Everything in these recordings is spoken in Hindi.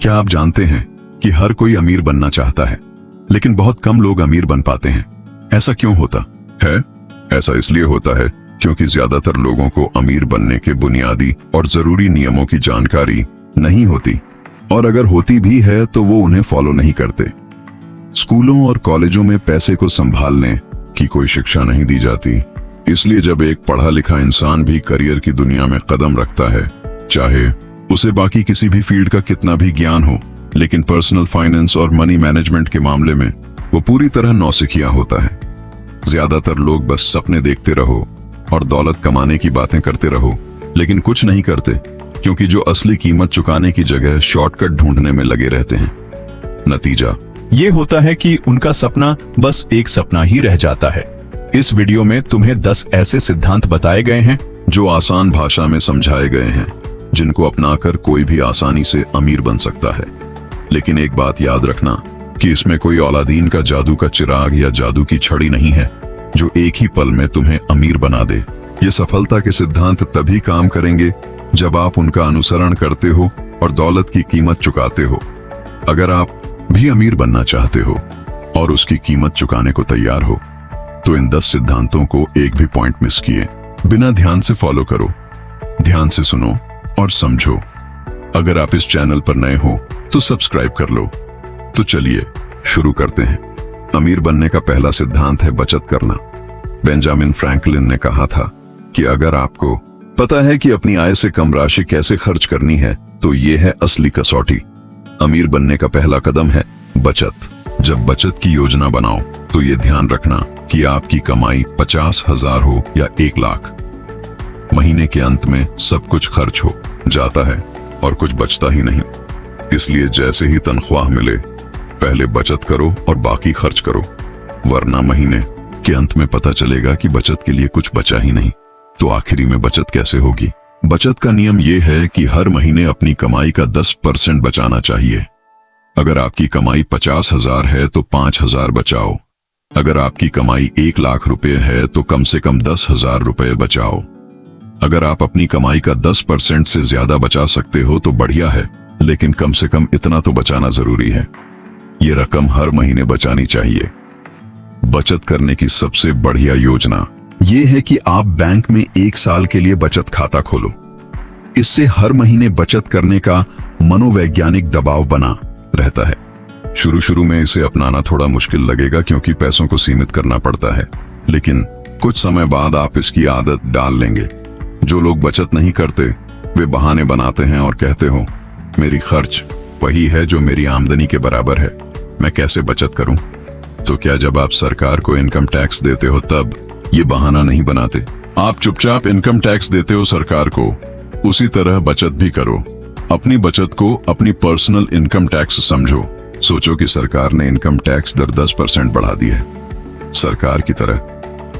क्या आप जानते हैं कि हर कोई अमीर बनना चाहता है, लेकिन बहुत कम लोग अमीर बन पाते हैं? ऐसा क्यों होता है? ऐसा इसलिए होता है क्योंकि ज्यादातर लोगों को अमीर बनने के बुनियादी और जरूरी नियमों की जानकारी नहीं होती, और अगर होती भी है तो वो उन्हें फॉलो नहीं करते। स्कूलों और कॉलेजों में पैसे को संभालने की कोई शिक्षा नहीं दी जाती, इसलिए जब एक पढ़ा लिखा इंसान भी करियर की दुनिया में कदम रखता है, चाहे उसे बाकी किसी भी फील्ड का कितना भी ज्ञान हो, लेकिन पर्सनल फाइनेंस और मनी मैनेजमेंट के मामले में वो पूरी तरह नौसिखिया होता है। ज्यादातर लोग बस सपने देखते रहो और दौलत कमाने की बातें करते रहो, लेकिन कुछ नहीं करते, क्योंकि जो असली कीमत चुकाने की जगह शॉर्टकट ढूंढने में लगे रहते हैं। नतीजा ये होता है कि उनका सपना बस एक सपना ही रह जाता है। इस वीडियो में तुम्हें 10 ऐसे सिद्धांत बताए गए हैं जो आसान भाषा में समझाए गए हैं, जिनको अपनाकर कोई भी आसानी से अमीर बन सकता है। लेकिन एक बात याद रखना कि इसमें कोई अलादीन का जादू का चिराग या जादू की छड़ी नहीं है जो एक ही पल में तुम्हें अमीर बना दे। ये सफलता के सिद्धांत तभी काम करेंगे जब आप उनका अनुसरण करते हो और दौलत की कीमत चुकाते हो। अगर आप भी अमीर बनना चाहते हो और उसकी कीमत चुकाने को तैयार हो, तो इन 10 सिद्धांतों को एक भी पॉइंट मिस किए बिना ध्यान से फॉलो करो। ध्यान से सुनो और समझो। अगर आप इस चैनल पर नए हो तो सब्सक्राइब कर लो। तो चलिए शुरू करते हैं। अमीर बनने का पहला सिद्धांत है बचत करना। बेंजामिन फ्रैंकलिन ने कहा था कि अगर आपको पता है कि अपनी आय से कम राशि कैसे खर्च करनी है, तो ये है असली कसौटी। अमीर बनने का पहला कदम है बचत। जब बचत की योजना बनाओ तो ये ध्यान रखना कि आपकी कमाई 50,000 हो या 1 लाख, महीने के अंत में सब कुछ खर्च हो जाता है और कुछ बचता ही नहीं। इसलिए जैसे ही तनख्वाह मिले, पहले बचत करो और बाकी खर्च करो, वरना महीने के अंत में पता चलेगा कि बचत के लिए कुछ बचा ही नहीं। तो आखिरी में बचत कैसे होगी? बचत का नियम यह है कि हर महीने अपनी कमाई का 10% बचाना चाहिए। अगर आपकी कमाई 50,000 है तो 5,000 बचाओ। अगर आपकी कमाई 1 लाख रुपए है तो कम से कम 10,000 रुपए बचाओ। अगर आप अपनी कमाई का 10% से ज्यादा बचा सकते हो तो बढ़िया है, लेकिन कम से कम इतना तो बचाना जरूरी है। ये रकम हर महीने बचानी चाहिए। बचत करने की सबसे बढ़िया योजना ये है कि आप बैंक में 1 साल के लिए बचत खाता खोलो। इससे हर महीने बचत करने का मनोवैज्ञानिक दबाव बना रहता है। शुरू में इसे अपनाना थोड़ा मुश्किल लगेगा क्योंकि पैसों को सीमित करना पड़ता है, लेकिन कुछ समय बाद आप इसकी आदत डाल लेंगे। जो लोग बचत नहीं करते वे बहाने बनाते हैं और कहते हो, मेरी खर्च वही है जो मेरी आमदनी के बराबर है, मैं कैसे बचत करूं? तो क्या जब आप सरकार को इनकम टैक्स देते हो तब ये बहाना नहीं बनाते? आप चुपचाप इनकम टैक्स देते हो सरकार को, उसी तरह बचत भी करो। अपनी बचत को अपनी पर्सनल इनकम टैक्स समझो। सोचो कि सरकार ने इनकम टैक्स दर 10% बढ़ा दी है। सरकार की तरह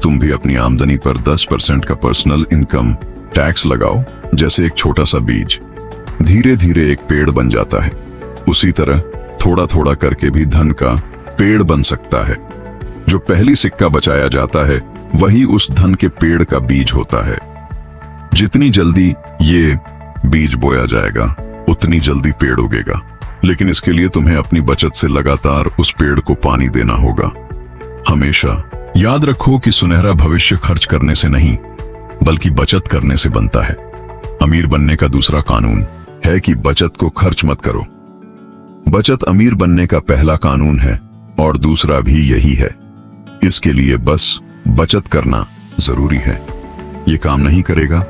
तुम भी अपनी आमदनी पर 10% का पर्सनल इनकम टैक्स लगाओ। जैसे एक छोटा सा बीज धीरे धीरे एक पेड़ बन जाता है, उसी तरह थोड़ा थोड़ा करके भी धन का पेड़ बन सकता है। जो पहली सिक्का बचाया जाता है वही उस धन के पेड़ का बीज होता है। जितनी जल्दी ये बीज बोया जाएगा उतनी जल्दी पेड़ उगेगा, लेकिन इसके लिए तुम्हें अपनी बचत से लगातार उस पेड़ को पानी देना होगा। हमेशा याद रखो कि सुनहरा भविष्य खर्च करने से नहीं बल्कि बचत करने से बनता है। अमीर बनने का दूसरा कानून है कि बचत को खर्च मत करो। बचत अमीर बनने का पहला कानून है और दूसरा भी यही है। इसके लिए बस बचत करना जरूरी है। ये काम नहीं करेगा,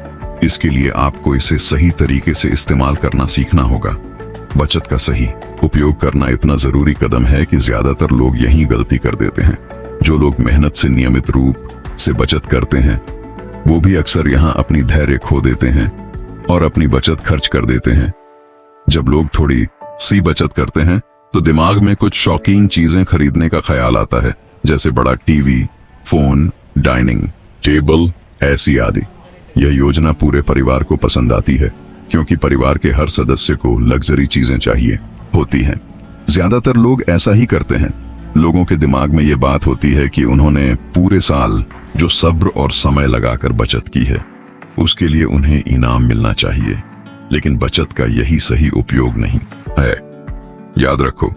इसके लिए आपको इसे सही तरीके से इस्तेमाल करना सीखना होगा। बचत का सही उपयोग करना इतना जरूरी कदम है कि ज्यादातर लोग यही गलती कर देते हैं। जो लोग मेहनत से नियमित रूप से बचत करते हैं वो भी अक्सर यहाँ अपनी धैर्य खो देते हैं और अपनी बचत खर्च कर देते हैं। जब लोग थोड़ी सी बचत करते हैं तो दिमाग में कुछ शौकीन चीजें खरीदने का ख्याल आता है, जैसे बड़ा टीवी, फोन, डाइनिंग टेबल, ऐसी आदि। यह योजना पूरे परिवार को पसंद आती है क्योंकि परिवार के हर सदस्य को लग्जरी चीजें चाहिए होती हैं। ज्यादातर लोग ऐसा ही करते हैं। लोगों के दिमाग में यह बात होती है कि उन्होंने पूरे साल जो सब्र और समय लगाकर बचत की है उसके लिए उन्हें इनाम मिलना चाहिए, लेकिन बचत का यही सही उपयोग नहीं है। याद रखो,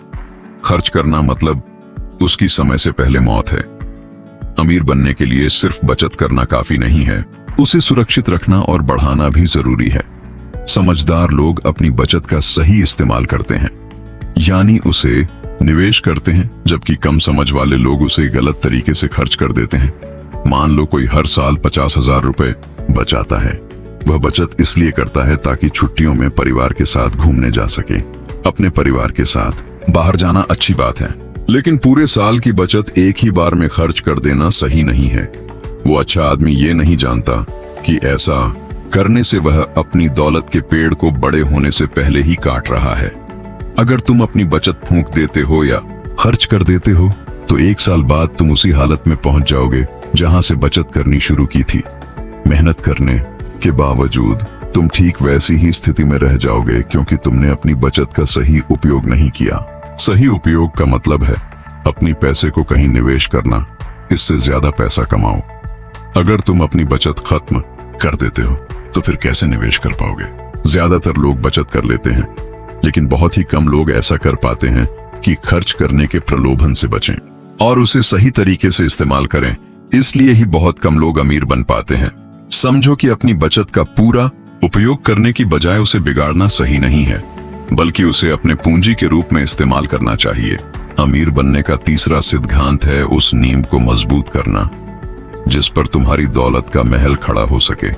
खर्च करना मतलब उसकी समय से पहले मौत है। अमीर बनने के लिए सिर्फ बचत करना काफी नहीं है, उसे सुरक्षित रखना और बढ़ाना भी जरूरी है। समझदार लोग अपनी बचत का सही इस्तेमाल करते हैं, यानी उसे निवेश करते हैं, जबकि कम समझ वाले लोग उसे गलत तरीके से खर्च कर देते हैं। मान लो कोई हर साल 50,000 रुपए बचाता है। वह बचत इसलिए करता है ताकि छुट्टियों में परिवार के साथ घूमने जा सके। अपने परिवार के साथ बाहर जाना अच्छी बात है, लेकिन पूरे साल की बचत एक ही बार में खर्च कर देना सही नहीं है। वो अच्छा आदमी ये नहीं जानता कि ऐसा करने से वह अपनी दौलत के पेड़ को बड़े होने से पहले ही काट रहा है। अगर तुम अपनी बचत फूंक देते हो या खर्च कर देते हो तो एक साल बाद तुम उसी हालत में पहुंच जाओगे जहां से बचत करनी शुरू की थी। मेहनत करने के बावजूद तुम ठीक वैसी ही स्थिति में रह जाओगे, क्योंकि तुमने अपनी बचत का सही उपयोग नहीं किया। सही उपयोग का मतलब है अपनी पैसे को कहीं निवेश करना, इससे ज्यादा पैसा कमाओ। अगर तुम अपनी बचत खत्म कर देते हो तो फिर कैसे निवेश कर पाओगे? ज्यादातर लोग बचत कर लेते हैं, लेकिन बहुत ही कम लोग ऐसा कर पाते हैं कि खर्च करने के प्रलोभन से बचें और उसे सही तरीके से इस्तेमाल करें। इसलिए ही बहुत कम लोग अमीर बन पाते हैं। समझो कि अपनी बचत का पूरा उपयोग करने की बजाय उसे बिगाड़ना सही नहीं है, बल्कि उसे अपने पूंजी के रूप में इस्तेमाल करना चाहिए। अमीर बनने का तीसरा सिद्धांत है उस नींव को मजबूत करना जिस पर तुम्हारी दौलत का महल खड़ा हो सके।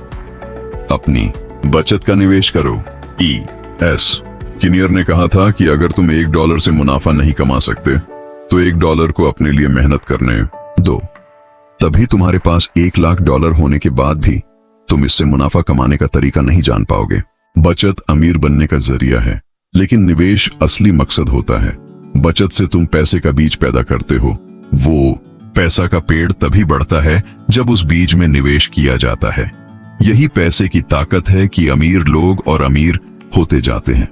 अपनी बचत का निवेश करो। ES किनियर ने कहा था कि अगर तुम $1 से मुनाफा नहीं कमा सकते तो $1 को अपने लिए मेहनत करने दो। तभी तुम्हारे पास $1,00,000 होने के बाद भी तुम इससे मुनाफा कमाने का तरीका नहीं जान पाओगे। बचत अमीर बनने का जरिया है, लेकिन निवेश असली मकसद होता है। बचत से तुम पैसे का बीज पैदा करते हो। वो पैसा का पेड़ तभी बढ़ता है जब उस बीज में निवेश किया जाता है। यही पैसे की ताकत है कि अमीर लोग और अमीर होते जाते हैं।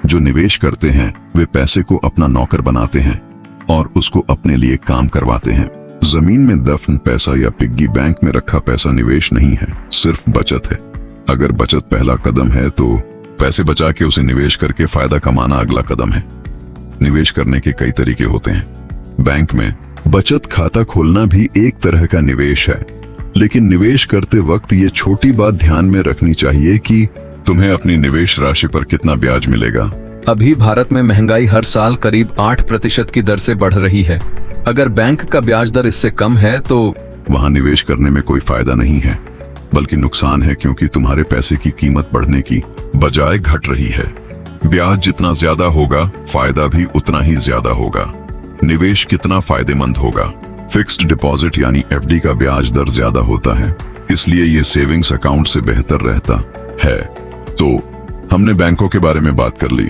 जो निवेश करते हैं वे पैसे को अपना नौकर बनाते हैं और उसको अपने लिए काम करवाते हैं। जमीन में दफन पैसा या पिग्गी बैंक में रखा पैसा निवेश नहीं है, सिर्फ बचत है। अगर बचत पहला कदम है तो पैसे बचा के उसे निवेश करके फायदा कमाना अगला कदम है। निवेश करने के कई तरीके होते हैं। बैंक में बचत खाता खोलना भी एक तरह का निवेश है, लेकिन निवेश करते वक्त ये छोटी बात ध्यान में रखनी चाहिए कि तुम्हें अपनी निवेश राशि पर कितना ब्याज मिलेगा। अभी भारत में महंगाई हर साल करीब 8% की दर से बढ़ रही है। अगर बैंक का ब्याज दर इससे कम है तो वहां निवेश करने में कोई फायदा नहीं है, बल्कि नुकसान है, क्योंकि तुम्हारे पैसे की कीमत बढ़ने की बजाय घट रही है। ब्याज जितना ज्यादा होगा फायदा भी उतना ही ज्यादा होगा। निवेश कितना फायदेमंद होगा? फिक्स्ड डिपॉजिट यानी FD का ब्याज दर ज्यादा होता है, इसलिए ये सेविंग्स अकाउंट से बेहतर रहता है। तो हमने बैंकों के बारे में बात कर ली।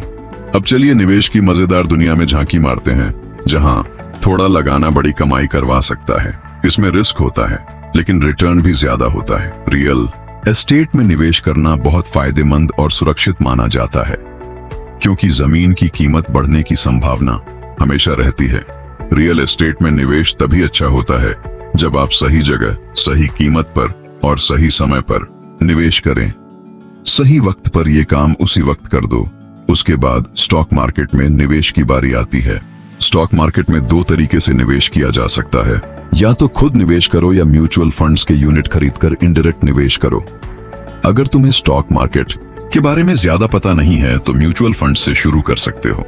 अब चलिए निवेश की मजेदार दुनिया में झांकी मारते हैं, जहां थोड़ा लगाना बड़ी कमाई करवा सकता है। इसमें रिस्क होता है, लेकिन रिटर्न भी ज्यादा होता है। रियल एस्टेट में निवेश करना बहुत फायदेमंद और सुरक्षित माना जाता है, क्योंकि जमीन की कीमत बढ़ने की संभावना हमेशा रहती है। रियल एस्टेट में निवेश तभी अच्छा होता है जब आप सही जगह, सही कीमत पर और सही समय पर निवेश करें। सही वक्त पर यह काम उसी वक्त कर दो। उसके बाद स्टॉक मार्केट में निवेश की बारी आती है। स्टॉक मार्केट में 2 तरीके से निवेश किया जा सकता है, या तो खुद निवेश करो या म्यूचुअल फंड्स के यूनिट खरीदकर इनडायरेक्ट निवेश करो। अगर तुम्हें स्टॉक मार्केट के बारे में ज्यादा पता नहीं है तो म्यूचुअल फंड से शुरू कर सकते हो।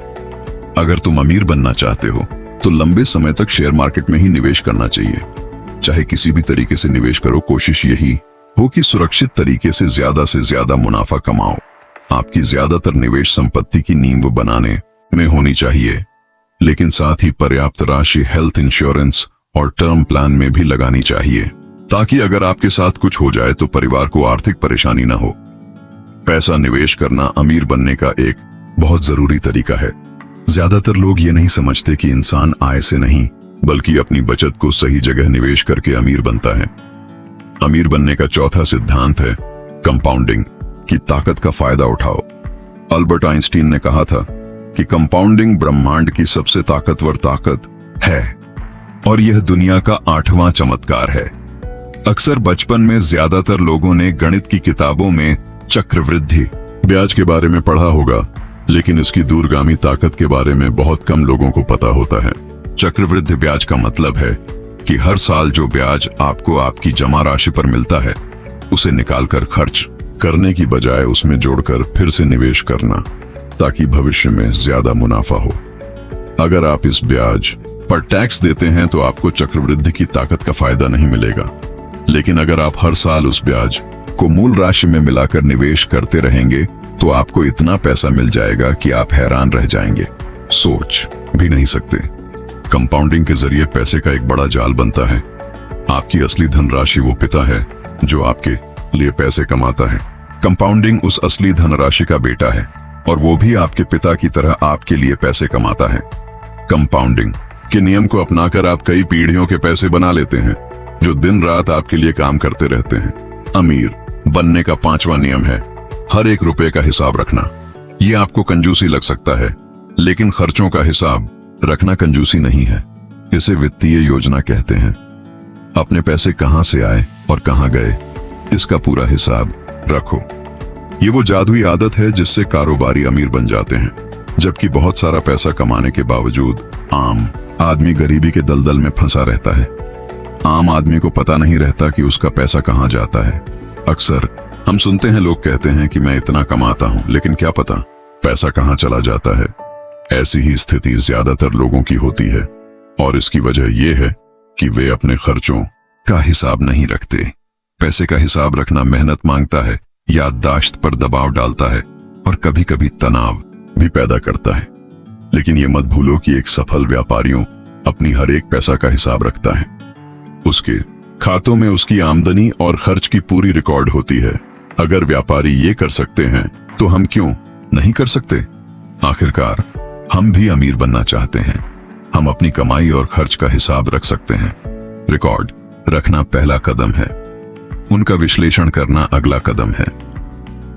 अगर तुम अमीर बनना चाहते हो तो लंबे समय तक शेयर मार्केट में ही निवेश करना चाहिए। चाहे किसी भी तरीके से निवेश करो, कोशिश यही हो कि सुरक्षित तरीके से ज्यादा मुनाफा कमाओ। आपकी ज्यादातर निवेश संपत्ति की नींव बनाने में होनी चाहिए, लेकिन साथ ही पर्याप्त राशि हेल्थ इंश्योरेंस और टर्म प्लान में भी लगानी चाहिए, ताकि अगर आपके साथ कुछ हो जाए तो परिवार को आर्थिक परेशानी न हो। पैसा निवेश करना अमीर बनने का एक बहुत जरूरी तरीका है। ज्यादातर लोग ये नहीं समझते कि इंसान आय से नहीं, बल्कि अपनी बचत को सही जगह निवेश करके अमीर बनता है। अमीर बनने का चौथा सिद्धांत है कंपाउंडिंग की ताकत का फायदा उठाओ। अल्बर्ट आइंस्टीन ने कहा था कि कंपाउंडिंग ब्रह्मांड की सबसे ताकतवर ताकत है और यह दुनिया का 8वां चमत्कार है। अक्सर बचपन में ज्यादातर लोगों ने गणित की किताबों में चक्रवृद्धि ब्याज के बारे में पढ़ा होगा, लेकिन इसकी दूरगामी ताकत के बारे में बहुत कम लोगों को पता होता है। चक्रवृद्धि ब्याज का मतलब है कि हर साल जो ब्याज आपको आपकी जमा राशि पर मिलता है उसे निकालकर खर्च करने की बजाय उसमें जोड़कर फिर से निवेश करना, ताकि भविष्य में ज्यादा मुनाफा हो। अगर आप इस ब्याज पर टैक्स देते हैं तो आपको चक्रवृद्धि की ताकत का फायदा नहीं मिलेगा, लेकिन अगर आप हर साल उस ब्याज को मूल राशि में मिलाकर निवेश करते रहेंगे तो आपको इतना पैसा मिल जाएगा कि आप हैरान रह जाएंगे, सोच भी नहीं सकते। कंपाउंडिंग के जरिए पैसे का एक बड़ा जाल बनता है। आपकी असली धनराशि वो पिता है जो आपके लिए पैसे कमाता है। कंपाउंडिंग उस असली धनराशि का बेटा है और वो भी आपके पिता की तरह आपके लिए पैसे कमाता है। कंपाउंडिंग के नियम को अपनाकर आप कई पीढ़ियों के पैसे बना लेते हैं जो दिन रात आपके लिए काम करते रहते हैं। अमीर बनने का 5वां नियम है हर एक रुपए का हिसाब रखना। ये आपको कंजूसी लग सकता है, लेकिन खर्चों का हिसाब रखना कंजूसी नहीं है, इसे वित्तीय योजना कहते हैं। अपने पैसे कहां से आए और कहां गए, इसका पूरा हिसाब रखो। ये वो जादुई आदत है जिससे कारोबारी अमीर बन जाते हैं, जबकि बहुत सारा पैसा कमाने के बावजूद आम आदमी गरीबी के दलदल में फंसा रहता है। आम आदमी को पता नहीं रहता कि उसका पैसा कहां जाता है। अक्सर हम सुनते हैं लोग कहते हैं कि मैं इतना कमाता हूं, लेकिन क्या पता पैसा कहां चला जाता है। ऐसी ही स्थिति ज्यादातर लोगों की होती है और इसकी वजह यह है कि वे अपने खर्चों का हिसाब नहीं रखते। पैसे का हिसाब रखना मेहनत मांगता है, याददाश्त पर दबाव डालता है और कभी कभी तनाव भी पैदा करता है। लेकिन ये मत भूलो कि एक सफल व्यापारियों अपनी हर एक पैसा का हिसाब रखता है। उसके खातों में उसकी आमदनी और खर्च की पूरी रिकॉर्ड होती है। अगर व्यापारी ये कर सकते हैं तो हम क्यों नहीं कर सकते? आखिरकार हम भी अमीर बनना चाहते हैं। हम अपनी कमाई और खर्च का हिसाब रख सकते हैं। रिकॉर्ड रखना पहला कदम है, उनका विश्लेषण करना अगला कदम है।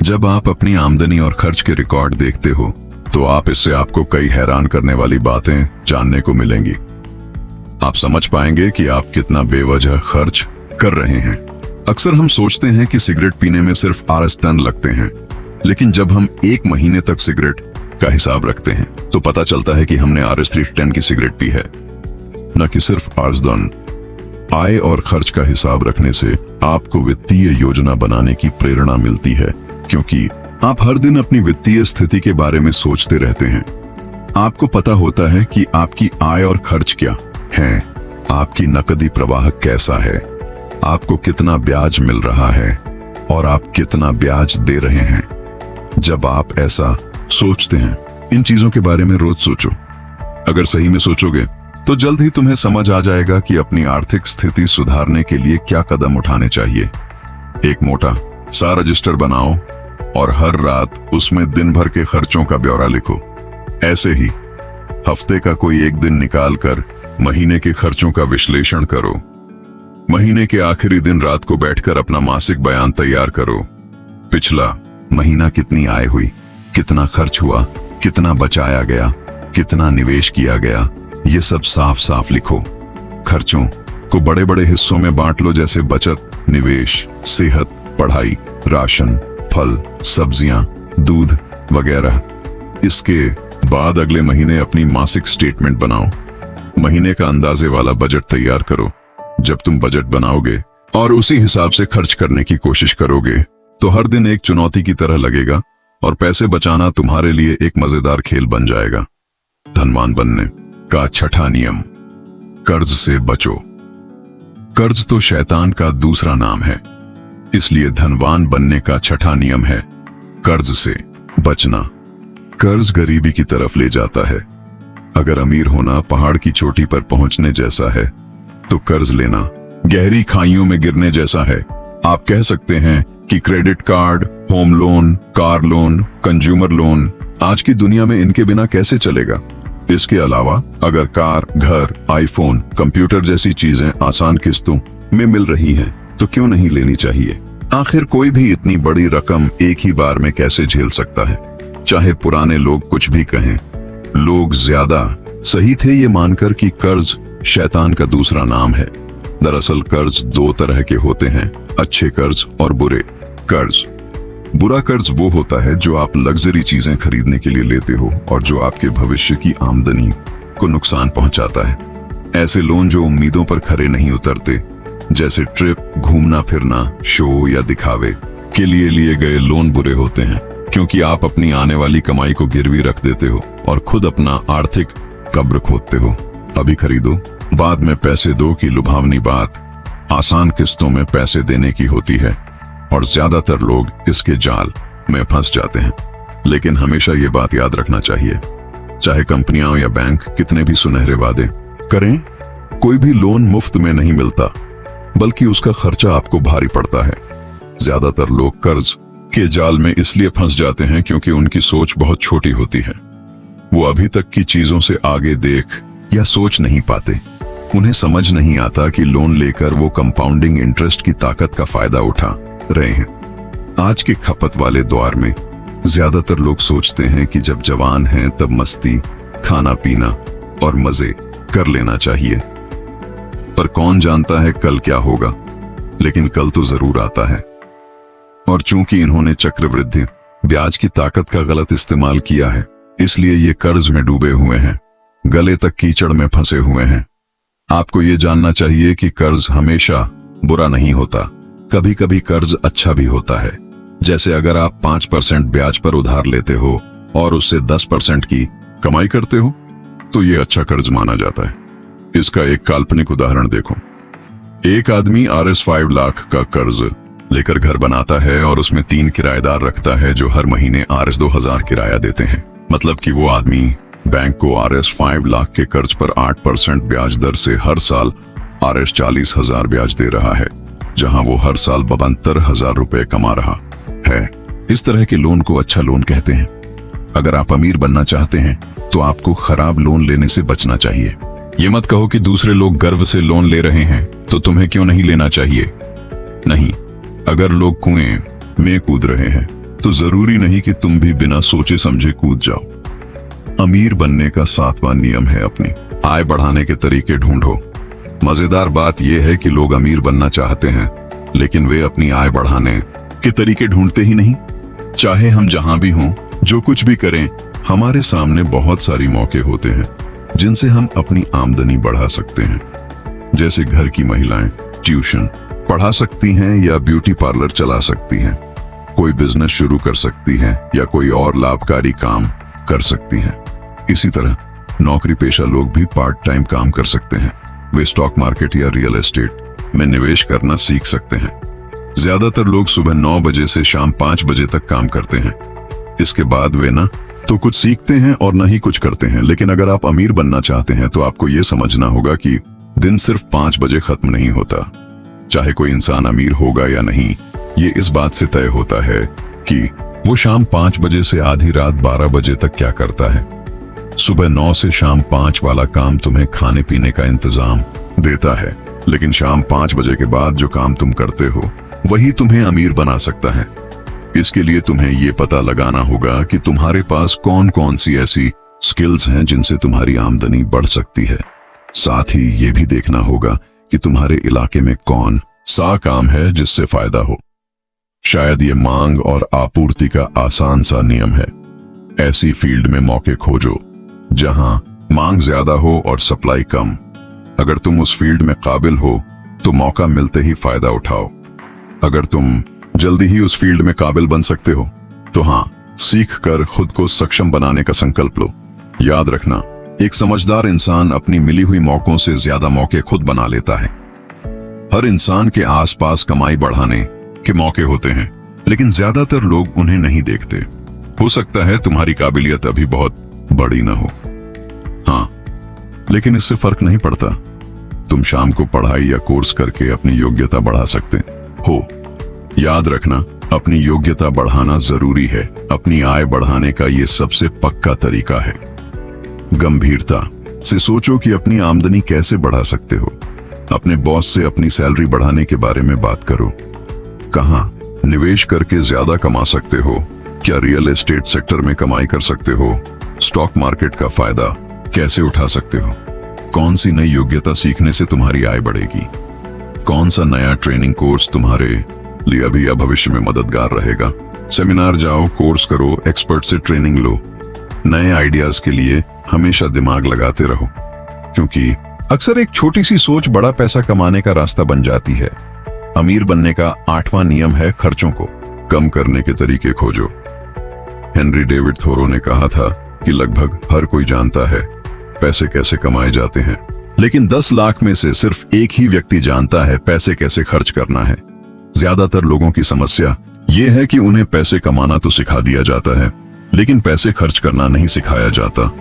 जब आप अपनी आमदनी और खर्च के रिकॉर्ड देखते हो तो आप इससे आपको कई हैरान करने वाली बातें जानने को मिलेंगी। आप समझ पाएंगे कि आप कितना बेवजह खर्च कर रहे हैं। अक्सर हम सोचते हैं कि सिगरेट पीने में सिर्फ 8 टन लगते हैं, लेकिन जब हम 1 महीने तक सिगरेट का हिसाब रखते हैं तो पता चलता है कि हमने 3 टन की सिगरेट पी है, न कि सिर्फ 8 टन। आय और खर्च का हिसाब रखने से आपको वित्तीय योजना बनाने की प्रेरणा मिलती है, क्योंकि आप हर दिन अपनी वित्तीय स्थिति के बारे में सोचते रहते हैं। आपको पता होता है कि आपकी आय और खर्च क्या है, आपकी नकदी प्रवाह कैसा है, आपको कितना ब्याज मिल रहा है और आप कितना ब्याज दे रहे हैं। जब आप ऐसा सोचते हैं, इन चीजों के बारे में रोज सोचो। अगर सही में सोचोगे तो जल्द ही तुम्हें समझ आ जाएगा कि अपनी आर्थिक स्थिति सुधारने के लिए क्या कदम उठाने चाहिए। एक मोटा सा रजिस्टर बनाओ और हर रात उसमें दिन भर के खर्चों का ब्यौरा लिखो। ऐसे ही हफ्ते का कोई एक दिन निकालकर महीने के खर्चों का विश्लेषण करो। महीने के आखिरी दिन रात को बैठकर अपना मासिक बयान तैयार करो। पिछला महीना कितनी आय हुई, कितना खर्च हुआ, कितना बचाया गया, कितना निवेश किया गया, ये सब साफ साफ लिखो। खर्चों को बड़े बड़े हिस्सों में बांट लो, जैसे बचत, निवेश, सेहत, पढ़ाई, राशन, फल, सब्जियां, दूध वगैरह। इसके बाद अगले महीने अपनी मासिक स्टेटमेंट बनाओ। महीने का अंदाजे वाला बजट तैयार करो। जब तुम बजट बनाओगे और उसी हिसाब से खर्च करने की कोशिश करोगे तो हर दिन एक चुनौती की तरह लगेगा और पैसे बचाना तुम्हारे लिए एक मजेदार खेल बन जाएगा। धनवान बनने का 6ठा नियम, कर्ज से बचो। कर्ज तो शैतान का दूसरा नाम है, इसलिए धनवान बनने का 6ठा नियम है कर्ज से बचना। कर्ज गरीबी की तरफ ले जाता है। अगर अमीर होना पहाड़ की चोटी पर पहुंचने जैसा है तो कर्ज लेना गहरी खाइयों में गिरने जैसा है। आप कह सकते हैं कि credit card, home loan, car loan, consumer loan, आज की दुनिया में इनके बिना कैसे चलेगा। इसके अलावा अगर कार, घर, आईफोन, कंप्यूटर जैसी चीजें आसान किस्तों में मिल रही हैं तो क्यों नहीं लेनी चाहिए। आखिर कोई भी इतनी बड़ी रकम एक ही बार में कैसे झेल सकता है। चाहे पुराने लोग कुछ भी कहें, लोग ज्यादा सही थे ये मानकर कि कर्ज शैतान का दूसरा नाम है। दरअसल कर्ज 2 तरह के होते हैं, अच्छे कर्ज और बुरे कर्ज। बुरा कर्ज वो होता है जो आप लग्जरी चीजें खरीदने के लिए लेते हो और जो आपके भविष्य की आमदनी को नुकसान पहुंचाता है। ऐसे लोन जो उम्मीदों पर खरे नहीं उतरते, जैसे ट्रिप, घूमना फिरना, शो या दिखावे के लिए गए लोन बुरे होते हैं, क्योंकि आप अपनी आने वाली कमाई को गिरवी रख देते हो और खुद अपना आर्थिक कब्र खोदते हो। अभी खरीदो, बाद में पैसे दो की लुभावनी बात आसान किस्तों में पैसे देने की होती है और ज्यादातर लोग इसके जाल में फंस जाते हैं। लेकिन हमेशा ये बात याद रखना चाहिए, चाहे कंपनियां या बैंक कितने भी सुनहरे वादे करें, कोई भी लोन मुफ्त में नहीं मिलता, बल्कि उसका खर्चा आपको भारी पड़ता है। ज्यादातर लोग कर्ज के जाल में इसलिए फंस जाते हैं क्योंकि उनकी सोच बहुत छोटी होती है। वो अभी तक की चीजों से आगे देख या सोच नहीं पाते। उन्हें समझ नहीं आता कि लोन लेकर वो कंपाउंडिंग इंटरेस्ट की ताकत का फायदा उठा रहे हैं। आज के खपत वाले दौर में ज्यादातर लोग सोचते हैं कि जब जवान हैं तब मस्ती, खाना पीना और मजे कर लेना चाहिए, पर कौन जानता है कल क्या होगा। लेकिन कल तो जरूर आता है, और चूंकि इन्होंने चक्रवृद्धि ब्याज की ताकत का गलत इस्तेमाल किया है, इसलिए ये कर्ज में डूबे हुए हैं, गले तक कीचड़ में फंसे हुए हैं। आपको ये जानना चाहिए कि कर्ज हमेशा बुरा नहीं होता, कभी कभी कर्ज अच्छा भी होता है। जैसे अगर आप 5% ब्याज पर उधार लेते हो और उससे 10% की कमाई करते हो, तो ये अच्छा कर्ज माना जाता है। इसका एक काल्पनिक उदाहरण देखो। एक आदमी RS 5 लाख का कर्ज लेकर घर बनाता है और उसमें 3 किराएदार रखता है जो हर महीने RS 2000 किराया देते हैं। मतलब कि वो आदमी बैंक को RS 5 लाख के कर्ज पर 8% ब्याज दर से हर साल RS 40,000 ब्याज दे रहा है, जहां वो हर साल 72,000 रुपए कमा रहा है। इस तरह के लोन को अच्छा लोन कहते हैं। अगर आप अमीर बनना चाहते हैं तो आपको खराब लोन लेने से बचना चाहिए। ये मत कहो कि दूसरे लोग गर्व से लोन ले रहे हैं तो तुम्हें क्यों नहीं लेना चाहिए। नहीं, अगर लोग कुएं में कूद रहे हैं तो जरूरी नहीं कि तुम भी बिना सोचे समझे कूद जाओ। अमीर बनने का 7वां नियम है अपनी आय बढ़ाने के तरीके ढूंढो। मजेदार बात यह है कि लोग अमीर बनना चाहते हैं, लेकिन वे अपनी आय बढ़ाने के तरीके ढूंढते ही नहीं। चाहे हम जहां भी हों, जो कुछ भी करें, हमारे सामने बहुत सारी मौके होते हैं जिनसे हम अपनी आमदनी बढ़ा सकते हैं। जैसे घर की महिलाएं ट्यूशन पढ़ा सकती हैं या ब्यूटी पार्लर चला सकती हैं, कोई बिजनेस शुरू कर सकती हैं या कोई और लाभकारी काम कर सकती हैं। इसी तरह नौकरी पेशा लोग भी पार्ट टाइम काम कर सकते हैं। वे स्टॉक मार्केट या रियल एस्टेट में निवेश करना सीख सकते हैं। ज्यादातर लोग सुबह 9 बजे से शाम 5 बजे तक काम करते हैं। इसके बाद वे ना तो कुछ सीखते हैं और न ही कुछ करते हैं। लेकिन अगर आप अमीर बनना चाहते हैं तो आपको यह समझना होगा कि दिन सिर्फ 5 बजे खत्म नहीं होता। चाहे कोई इंसान अमीर होगा या नहीं, ये इस बात से तय होता है कि वो शाम 5 बजे से आधी रात 12 बजे तक क्या करता है। सुबह 9 से शाम 5 वाला काम तुम्हें खाने पीने का इंतजाम देता है, लेकिन शाम 5 बजे के बाद जो काम तुम करते हो वही तुम्हें अमीर बना सकता है। इसके लिए तुम्हें ये पता लगाना होगा कि तुम्हारे पास कौन कौन सी ऐसी स्किल्स हैं जिनसे तुम्हारी आमदनी बढ़ सकती है। साथ ही ये भी देखना होगा कि तुम्हारे इलाके में कौन सा काम है जिससे फायदा हो। शायद ये मांग और आपूर्ति का आसान सा नियम है। ऐसी फील्ड में मौके खोजो जहां मांग ज्यादा हो और सप्लाई कम। अगर तुम उस फील्ड में काबिल हो तो मौका मिलते ही फायदा उठाओ। अगर तुम जल्दी ही उस फील्ड में काबिल बन सकते हो तो हाँ, सीख कर खुद को सक्षम बनाने का संकल्प लो। याद रखना, एक समझदार इंसान अपनी मिली हुई मौकों से ज्यादा मौके खुद बना लेता है। हर इंसान के आसपास कमाई बढ़ाने के मौके होते हैं, लेकिन ज्यादातर लोग उन्हें नहीं देखते। हो सकता है तुम्हारी काबिलियत अभी बहुत बड़ी ना हो, हाँ, लेकिन इससे फर्क नहीं पड़ता। तुम शाम को पढ़ाई या कोर्स करके अपनी योग्यता बढ़ा सकते हो। याद रखना, अपनी योग्यता बढ़ाना जरूरी है। अपनी आय बढ़ाने का ये सबसे पक्का तरीका है। गंभीरता से सोचो कि अपनी आमदनी कैसे बढ़ा सकते हो। अपने बॉस से अपनी सैलरी बढ़ाने के बारे में बात करो। कहां निवेश करके ज्यादा कमा सकते हो? क्या रियल एस्टेट सेक्टर में कमाई कर सकते हो? स्टॉक मार्केट का फायदा कैसे उठा सकते हो? कौन सी नई योग्यता सीखने से तुम्हारी आय बढ़ेगी? कौन सा नया ट्रेनिंग कोर्स तुम्हारे लिए अभी या भविष्य में मददगार रहेगा? सेमिनार जाओ, कोर्स करो, एक्सपर्ट से ट्रेनिंग लो। नए आइडियाज के लिए हमेशा दिमाग लगाते रहो, क्योंकि अक्सर एक छोटी सी सोच बड़ा पैसा कमाने का रास्ता बन जाती है। अमीर बनने का 8वां नियम है खर्चों को कम करने के तरीके खोजो। हेनरी डेविड थोरो ने कहा था कि लगभग हर कोई जानता है पैसे कैसे कमाए जाते हैं, लेकिन 10 लाख में से सिर्फ एक ही व्यक्ति जानता है पैसे कैसे खर्च करना है। ज्यादातर लोगों की समस्या ये है कि उन्हें पैसे कमाना तो सिखा दिया जाता है, लेकिन पैसे खर्च करना नहीं सिखाया जाता।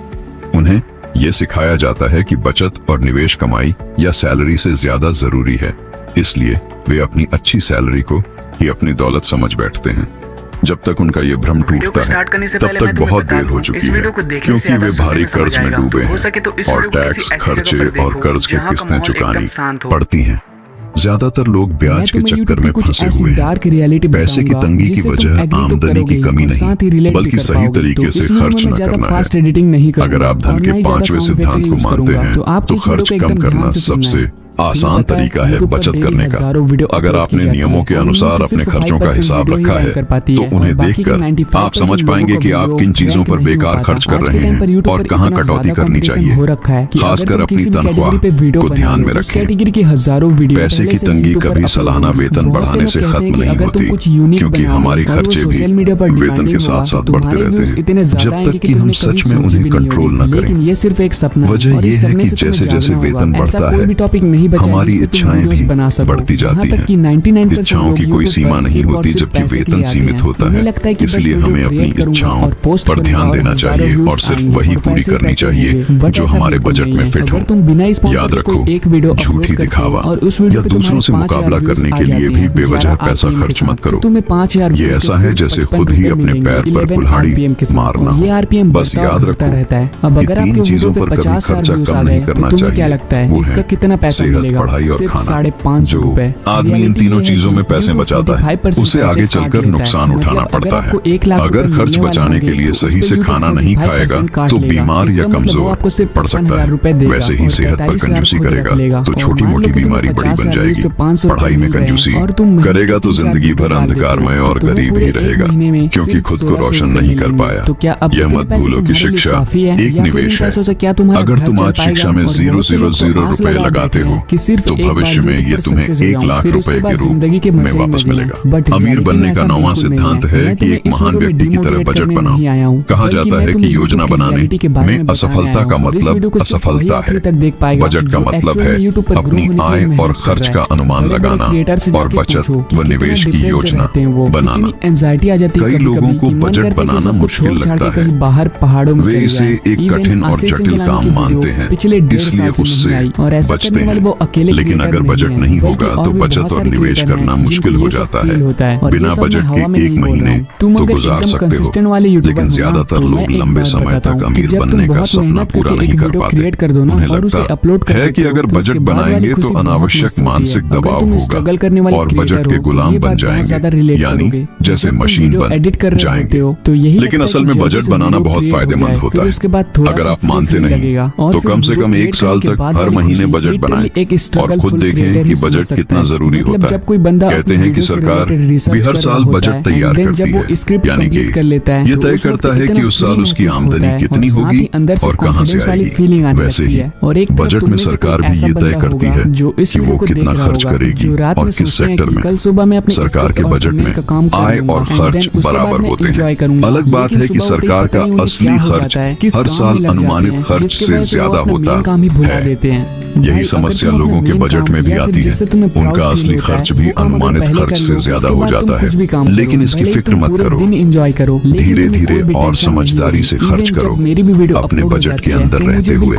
उन्हें यह सिखाया जाता है कि बचत और निवेश कमाई या सैलरी से ज्यादा जरूरी है, इसलिए वे अपनी अच्छी सैलरी को ही अपनी दौलत समझ बैठते हैं। जब तक उनका ये भ्रम टूटता है तब तक बहुत देर हो चुकी है, क्योंकि वे भारी कर्ज में डूबे हैं और टैक्स, खर्चे और कर्ज की किस्तें चुकानी पड़ती हैं। ज्यादातर लोग ब्याज के चक्कर में फंसे हुए हैं। पैसे की तंगी की वजह आमदनी की कमी नहीं, बल्कि सही तरीके से खर्च न करना है। अगर आप धन के 5वें सिद्धांत को मानते हैं तो खर्च कम करना सबसे आसान तरीका है बचत करने का। अगर आपने नियमों के अनुसार अपने खर्चों का हिसाब रखा है तो उन्हें देखकर आप समझ पाएंगे कि आप किन चीजों पर बेकार खर्च कर रहे हैं और कहां कटौती करनी चाहिए। खासकर अपनी तनख्वाह को ध्यान में रखें। पैसे की तंगी कभी सालाना वेतन बढ़ाने से खत्म नहीं होती, क्योंकि हमारे खर्चे भी वेतन के साथ साथ बढ़ते रहते हैं जब तक कि हम सच में उन्हें कंट्रोल न करें। वजह यह है कि जैसे जैसे वेतन बढ़ता है हमारी इच्छाएं भी बढ़ती जाती हैं। इच्छाओं की कोई सीमा नहीं होती, जबकि वेतन सीमित होता है। इसलिए हमें अपनी इच्छाओं पर ध्यान देना चाहिए और सिर्फ वही पूरी करनी चाहिए जो हमारे बजट में फिट हो। याद रखो, झूठी दिखावा या दूसरों से मुकाबला करने के लिए भी बेवजह पैसा खर्च मत करो। ये ऐसा है जैसे खुद ही अपने पैर पर कुल्हाड़ी मारना। बस याद रखो कि 3 चीजों पर कभी खर्चा कम नहीं करना चाहिए। वो है पढ़ाई और खाना। जो आदमी इन तीनों चीजों में पैसे बचाता है उसे आगे चलकर नुकसान उठाना पड़ता है। अगर खर्च बचाने के लिए सही से खाना नहीं खाएगा तो बीमार या कमजोर पड़ सकता है। वैसे ही सेहत पर कंजूसी करेगा तो छोटी मोटी बीमारी बड़ी बन जाएगी। पढ़ाई में कंजूसी करेगा तो जिंदगी भर अंधकारमय और गरीब ही रहेगा, क्योंकि खुद को रोशन नहीं कर पाया। यह मत भूलो कि शिक्षा एक निवेश है। अगर तुम आज शिक्षा में 000 रुपए लगाते हो तो भविष्य में ये तुम्हें 1 लाख रुपए के रूप में वापस मिलेगा। अमीर बनने का 9वां सिद्धांत है कि एक महान व्यक्ति की तरह बजट बनाओ। कहा जाता है कि योजना बनाने में असफलता का मतलब असफलता है। बजट का मतलब है अपनी आय और खर्च का अनुमान लगाना और बचत व निवेश की योजना बनाना। कई लोगों को बजट बनाना मुश्किल लगता है। वे इसे एक कठिन और जटिल काम मानते हैं, इसलिए उससे बचते हैं। लेकिन अगर बजट नहीं होगा तो बचत और निवेश करना मुश्किल हो जाता है। बिना बजट के 1 महीने तो गुजार सकते हो, लेकिन ज्यादातर लोग लंबे समय तक अमीर बनने का सपना पूरा नहीं कर पाते। उन्हें लगता है कि अगर बजट बनाएंगे तो अनावश्यक मानसिक दबाव होगा और बजट के गुलाम बन जाएंगे, यानी जैसे मशीन बन जाएंगे। लेकिन असल में बजट बनाना बहुत फायदेमंद होता है। अगर आप मानते नहीं तो कम से कम 1 साल तक हर महीने बजट बनाएं और खुद देखें कि बजट कितना जरूरी होता है। कहते हैं कि सरकार भी हर साल बजट तैयार करती है, यानी कि ये तय करता है कि उस साल उसकी आमदनी कितनी होगी और कहां से आएगी। वैसे ही बजट में सरकार भी ये तय करती है कि वो कितना खर्च करेगी और किस सेक्टर में। सरकार के बजट में आय और खर्च बराबर होते हैं। अलग बात है कि सरकार का असली खर्च हर साल अनुमानित खर्च से ज्यादा होता है। यही समस्या लोगों के बजट में भी आती है। उनका असली खर्च भी अनुमानित खर्च से ज्यादा हो जाता है। लेकिन इसकी फिक्र मत करो, धीरे धीरे और समझदारी से खर्च करो। अपने बजट के अंदर रहते हुए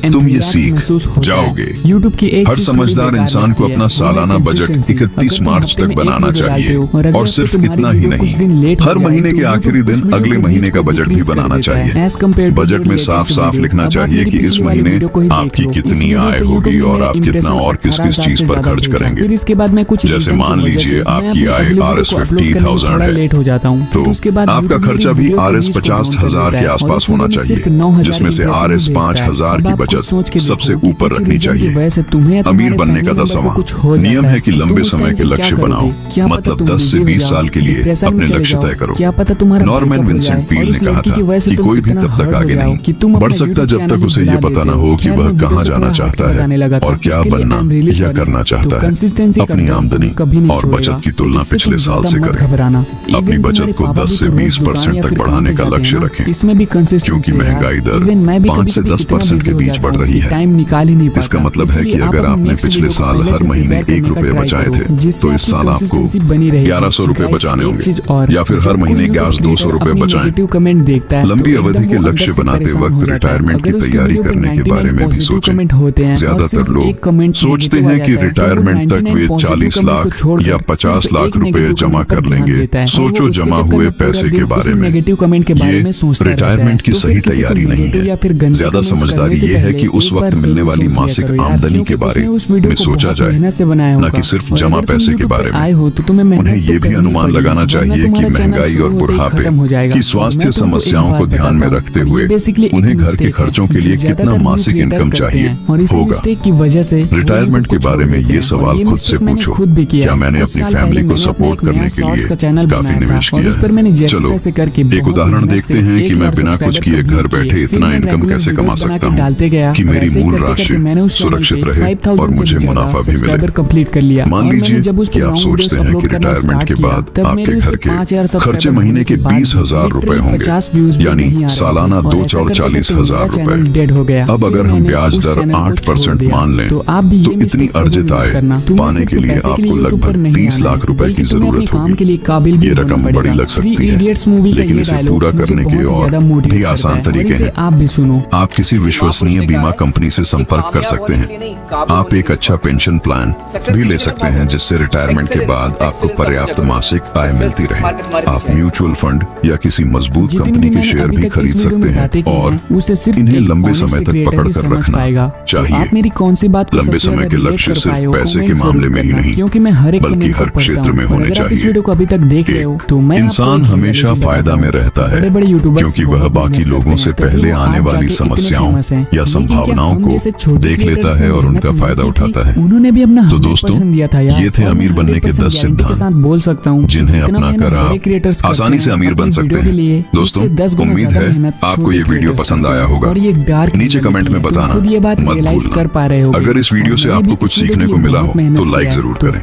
तुम ये सीख जाओगे। हर समझदार इंसान को अपना सालाना बजट 31 मार्च तक बनाना चाहिए, और सिर्फ इतना ही नहीं, हर महीने के आखिरी दिन अगले महीने का बजट भी बनाना चाहिए। बजट में साफ साफ लिखना चाहिए कि इस महीने आपकी कितनी आय आय होगी और आप कितना और किस किस चीज पर खर्च करेंगे। फिर इसके बाद मैं कुछ जैसे मान लीजिए आपकी आय RS 50,000 है, लेट हो जाता हूँ, तो आपका खर्चा भी RS 50,000 के आसपास होना चाहिए, जिसमें से RS 5,000 की बचत सबसे ऊपर रखनी चाहिए। अमीर बनने का 10वां नियम है कि लंबे समय के लक्ष्य बनाओ, मतलब 10 से 20 साल के लिए अपने लक्ष्य तय करो। नॉर्मन विंसेंट पील ने कहा था कि कोई भी तब तक आगे नहीं बढ़ सकता जब तक उसे ये पता न हो कि वह कहाँ जाना चाहता है और क्या बनना या करना चाहता है। अपनी आमदनी और बचत की तुलना पिछले साल से करें। अपनी बचत को 10 से 20% तक बढ़ाने का लक्ष्य रखें, क्योंकि महंगाई दर 5 से 10% के बीच बढ़ रही है। इसका मतलब है कि अगर आपने पिछले साल हर महीने 1 रुपए बचाए थे, तो इस साल आपको 1100 रुपए बचाने होंगे, या फिर हर महीने गैस 200 रुपए बचाएं। लंबी अवधि के लक्ष्य बनाते वक्त रिटायरमेंट की तैयारी करने के बारे में भी सोचें। ज्यादातर लोग सोचते हैं कि रिटायरमेंट तक वे 40 लाख या 50 लाख रुपए जमा कर लेंगे। सोचो जमा हुए पैसे के बारे में। ये रिटायरमेंट की सही तैयारी नहीं है। ज्यादा समझदारी ये है कि उस वक्त मिलने वाली मासिक आमदनी के बारे में सोचा जाए, न कि सिर्फ जमा पैसे के बारे में। उन्हें ये भी अनुमान लगाना चाहिए कि महंगाई और बुढ़ापे की स्वास्थ्य समस्याओं को ध्यान में रखते हुए उन्हें घर के खर्चों के लिए कितना मासिक इनकम चाहिए होगा। रिटायरमेंट के बारे में ये सवाल खुद से पूछो, क्या मैंने अपनी फैमिली को सपोर्ट करने के लिए काफी निवेश किया है? चलो एक उदाहरण देखते हैं कि मैं बिना कुछ किए घर बैठे इतना इनकम कैसे कमा सकता हूँ कि मेरी मूल राशि सुरक्षित रहे और मुझे मुनाफा भी मिले। मान लीजिए कि आप सोचते हैं कि रिटायरमेंट के बाद आपके घर के खर्चे महीने के 20,000 रुपए होंगे, यानी सालाना 2,40,000 रुपए। अब अगर हम ब्याज दर 8% मान लें, तो इतनी अर्जित आय पाने के लिए आपको लगभग 30 लाख रुपए की जरूरत होगी। ये रकम बड़ी लग सकती है, लेकिन इसे पूरा करने के और भी आसान तरीके हैं। आप किसी विश्वसनीय बीमा कंपनी से संपर्क कर सकते हैं। आप एक अच्छा पेंशन प्लान भी ले सकते हैं, जिससे रिटायरमेंट के बाद आपको पर्याप्त मासिक आय मिलती रहे। आप म्यूचुअल फंड या किसी मजबूत कंपनी के शेयर भी खरीद सकते हैं और इन्हें लंबे समय तक पकड़ कर रखना चाहिए। लंबे समय के लक्ष्य सिर्फ पैसे के मामले में ही नहीं, बल्कि हर क्षेत्र में होने चाहिए। इंसान हमेशा फायदा में रहता है, क्योंकि वह बाकी लोगों से पहले आने वाली समस्याओं या संभावनाओं को देख लेता है और उनका फायदा उठाता है। तो दोस्तों, ये थे अमीर बनने के 10 सिद्धांत, जिन्हें अपनाकर आप आसानी से अमीर बन सकते हैं। दोस्तों, उम्मीद है आपको ये वीडियो पसंद आया होगा। नीचे कमेंट में बताना मत भूलना। अगर इस वीडियो से आपको कुछ सीखने को मिला हो तो लाइक जरूर करें,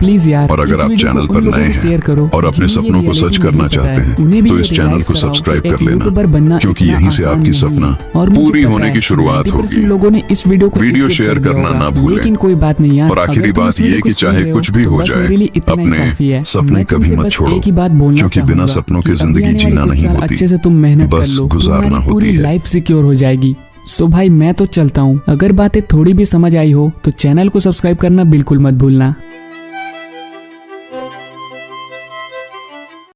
और अगर आप चैनल पर नए हैं और अपने सपनों को सच करना चाहते हैं तो इस चैनल को सब्सक्राइब कर लेना, क्योंकि यहीं से आपकी सपना पूरी होने की शुरुआत होगी। वीडियो शेयर करना ना भूलें, और आखिरी बात ये कि चाहे कुछ भी हो जाए, अपने सपने कभी मत छोड़ो, क्योंकि बिना सपनों के जिंदगी जीना नहीं होती, बस गुजारना होती है। लाइफ सिक्योर हो जाएगी। सो भाई, मैं तो चलता हूँ। अगर बातें थोड़ी भी समझ आई हो तो चैनल को सब्सक्राइब करना बिल्कुल मत भूलना।